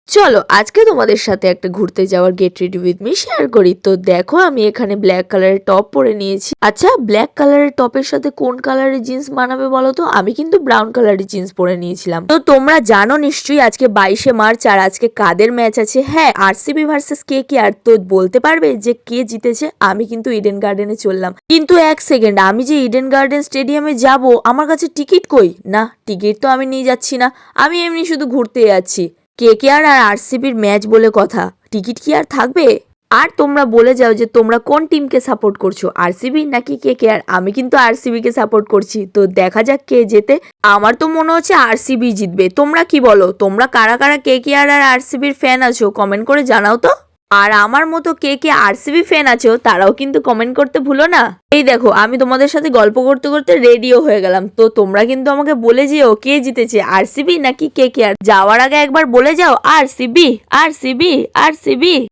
চলো আজকে তোমাদের সাথে একটা ঘুরতে যাওয়ার get ready with me share করি। তো দেখো আমি এখানে ব্ল্যাক কালারের টপ পরে নিয়েছি। আচ্ছা, ব্ল্যাক কালারের টপের সাথে কোন কালারের জিন্স মানাবে বলো তো? আমি কিন্তু ব্রাউন কালারের জিন্স পরে নিয়েছিলাম। তো তোমরা জানো নিশ্চয়ই আজকে 22শে মার্চ আর আজকে কাদের ম্যাচ আছে। হ্যাঁ, আরসিবি ভার্সেস কেকেআর। তো বলতে পারবে যে কে জিতেছে? আমি কিন্তু ইডেন গার্ডেনে চললাম, কিন্তু এক সেকেন্ড, আমি যে ইডেন গার্ডেন স্টেডিয়ামে যাব আমার কাছে টিকিট কই? না, টিকিট তো আমি নিয়ে যাচ্ছি না, আমি এমনি শুধু ঘুরতে যাচ্ছি। কেকেআর আর আরসিবির ম্যাচ বলে কথা, টিকিট কি আর থাকবে? আর তোমরা বলে যাও যে তোমরা কোন টিমকে সাপোর্ট করছো, আরসিবি নাকি কেকেআর? আমি কিন্তু আরসিবি কে সাপোর্ট করছি। তো দেখা যাক কে জেতে। আমার তো মনে হচ্ছে আরসিবি জিতবে। তোমরা কি বলো? তোমরা কারা কারা কেকেআর আর আরসিবির ফ্যান আছো কমেন্ট করে জানাও তো। আর আমার মতো কে কে আরসিবি ফ্যান আছো তারাও কিন্তু কমেন্ট করতে ভুলো না। এই দেখো আমি তোমাদের সাথে গল্প করতে করতে রেডিও হয়ে গেলাম। তো তোমরা কিন্তু আমাকে বলে যেও কে জিতেছে, আরসিবি নাকি কেকেআর। যাওয়ার আগে একবার বলে যাও আরসিবি, আরসিবি, আরসিবি।